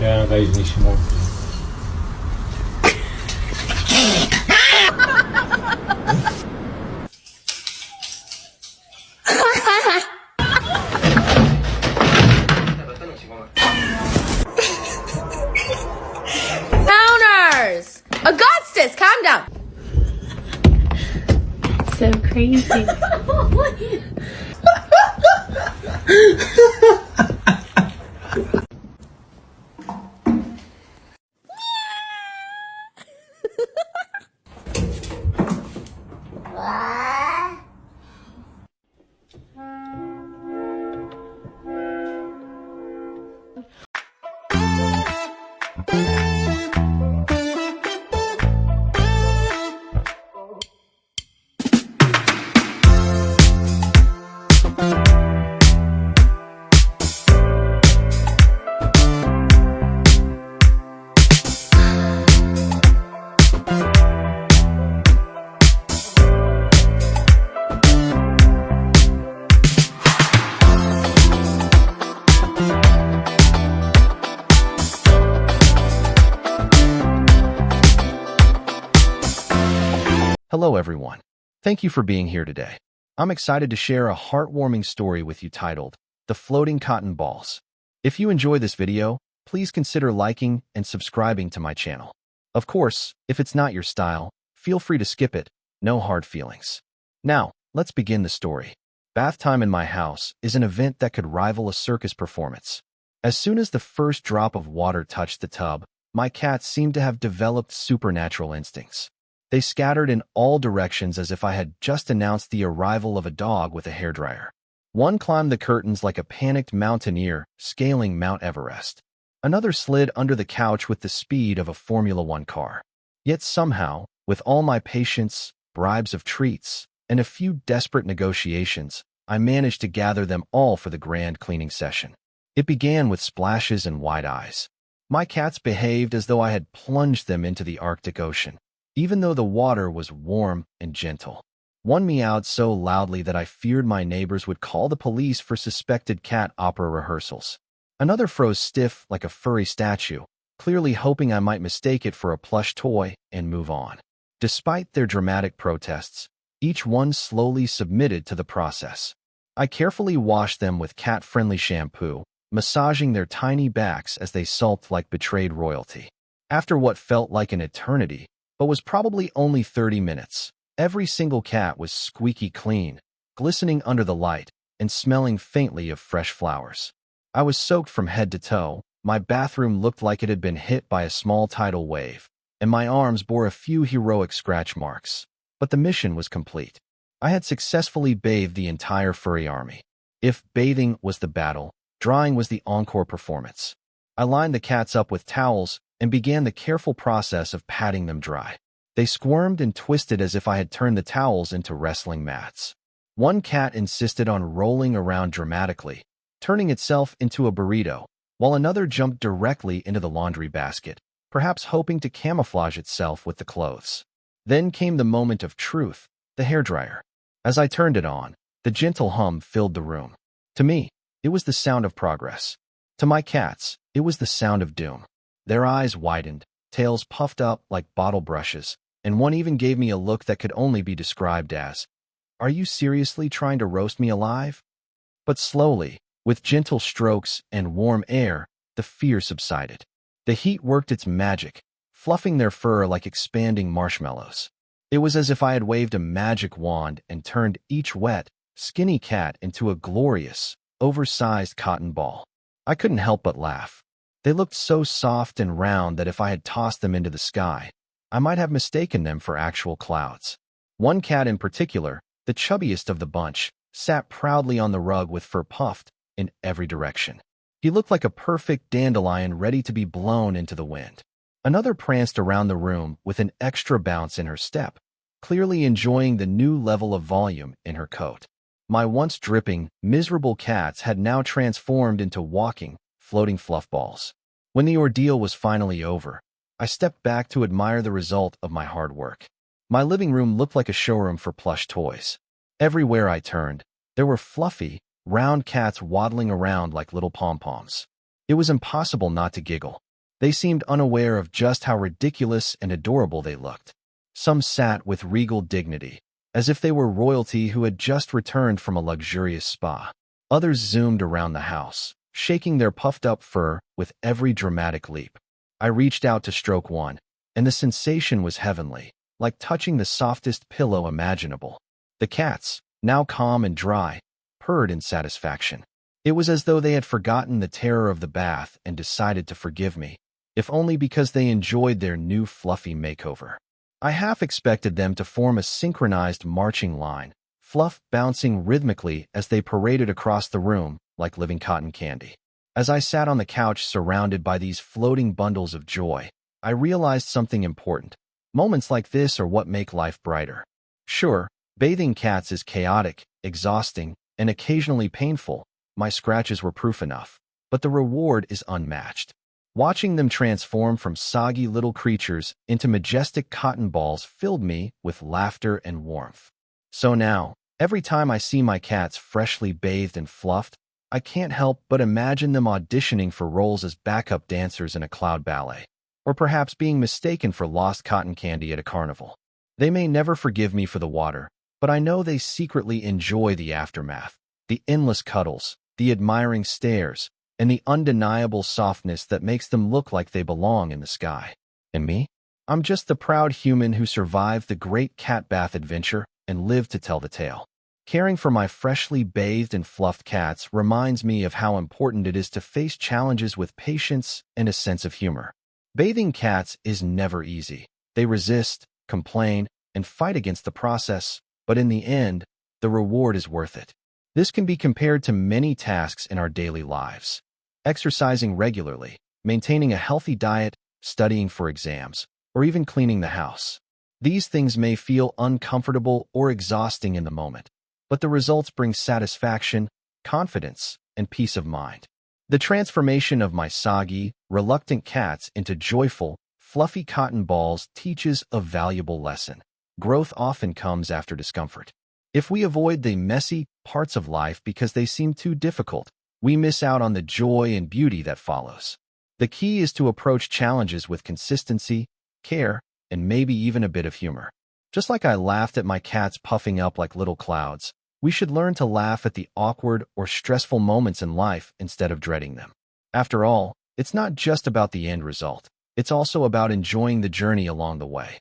Ja, weiß nicht mehr. Counters! Augustus, calm down. So crazy. Hello everyone. Thank you for being here today. I'm excited to share a heartwarming story with you titled, The Floating Cotton Balls. If you enjoy this video, please consider liking and subscribing to my channel. Of course, if it's not your style, feel free to skip it, no hard feelings. Now, let's begin the story. Bath time in my house is an event that could rival a circus performance. As soon as the first drop of water touched the tub, my cats seemed to have developed supernatural instincts. They scattered in all directions as if I had just announced the arrival of a dog with a hairdryer. One climbed the curtains like a panicked mountaineer scaling Mount Everest. Another slid under the couch with the speed of a Formula One car. Yet somehow, with all my patience, bribes of treats, and a few desperate negotiations, I managed to gather them all for the grand cleaning session. It began with splashes and wide eyes. My cats behaved as though I had plunged them into the Arctic Ocean, even though the water was warm and gentle. One meowed so loudly that I feared my neighbors would call the police for suspected cat opera rehearsals. Another froze stiff like a furry statue, clearly hoping I might mistake it for a plush toy and move on. Despite their dramatic protests, each one slowly submitted to the process. I carefully washed them with cat-friendly shampoo, massaging their tiny backs as they sulked like betrayed royalty. After what felt like an eternity, but was probably only 30 minutes, every single cat was squeaky clean, glistening under the light, and smelling faintly of fresh flowers. I was soaked from head to toe, my bathroom looked like it had been hit by a small tidal wave, and my arms bore a few heroic scratch marks. But the mission was complete. I had successfully bathed the entire furry army. If bathing was the battle, drying was the encore performance. I lined the cats up with towels and began the careful process of patting them dry. They squirmed and twisted as if I had turned the towels into wrestling mats. One cat insisted on rolling around dramatically, turning itself into a burrito, while another jumped directly into the laundry basket, perhaps hoping to camouflage itself with the clothes. Then came the moment of truth, the hairdryer. As I turned it on, the gentle hum filled the room. To me, it was the sound of progress. To my cats, it was the sound of doom. Their eyes widened, tails puffed up like bottle brushes, and one even gave me a look that could only be described as, "Are you seriously trying to roast me alive?" But slowly, with gentle strokes and warm air, the fear subsided. The heat worked its magic, fluffing their fur like expanding marshmallows. It was as if I had waved a magic wand and turned each wet, skinny cat into a glorious, oversized cotton ball. I couldn't help but laugh. They looked so soft and round that if I had tossed them into the sky, I might have mistaken them for actual clouds. One cat in particular, the chubbiest of the bunch, sat proudly on the rug with fur puffed in every direction. He looked like a perfect dandelion ready to be blown into the wind. Another pranced around the room with an extra bounce in her step, clearly enjoying the new level of volume in her coat. My once dripping, miserable cats had now transformed into walking, floating fluff balls. When the ordeal was finally over, I stepped back to admire the result of my hard work. My living room looked like a showroom for plush toys. Everywhere I turned, there were fluffy, round cats waddling around like little pom-poms. It was impossible not to giggle. They seemed unaware of just how ridiculous and adorable they looked. Some sat with regal dignity, as if they were royalty who had just returned from a luxurious spa. Others zoomed around the house, shaking their puffed-up fur with every dramatic leap. I reached out to stroke one, and the sensation was heavenly, like touching the softest pillow imaginable. The cats, now calm and dry, purred in satisfaction. It was as though they had forgotten the terror of the bath and decided to forgive me, if only because they enjoyed their new fluffy makeover. I half expected them to form a synchronized marching line, fluff bouncing rhythmically as they paraded across the room like living cotton candy. As I sat on the couch surrounded by these floating bundles of joy, I realized something important. Moments like this are what make life brighter. Sure, bathing cats is chaotic, exhausting, and occasionally painful. My scratches were proof enough. But the reward is unmatched. Watching them transform from soggy little creatures into majestic cotton balls filled me with laughter and warmth. So now, every time I see my cats freshly bathed and fluffed, I can't help but imagine them auditioning for roles as backup dancers in a cloud ballet, or perhaps being mistaken for lost cotton candy at a carnival. They may never forgive me for the water, but I know they secretly enjoy the aftermath, the endless cuddles, the admiring stares, and the undeniable softness that makes them look like they belong in the sky. And me? I'm just the proud human who survived the great cat bath adventure and lived to tell the tale. Caring for my freshly bathed and fluffed cats reminds me of how important it is to face challenges with patience and a sense of humor. Bathing cats is never easy. They resist, complain, and fight against the process, but in the end, the reward is worth it. This can be compared to many tasks in our daily lives. Exercising regularly, maintaining a healthy diet, studying for exams, or even cleaning the house. These things may feel uncomfortable or exhausting in the moment, but the results bring satisfaction, confidence, and peace of mind. The transformation of my soggy, reluctant cats into joyful, fluffy cotton balls teaches a valuable lesson. Growth often comes after discomfort. If we avoid the messy parts of life because they seem too difficult, we miss out on the joy and beauty that follows. The key is to approach challenges with consistency, care, and maybe even a bit of humor. Just like I laughed at my cats puffing up like little clouds, we should learn to laugh at the awkward or stressful moments in life instead of dreading them. After all, it's not just about the end result. It's also about enjoying the journey along the way.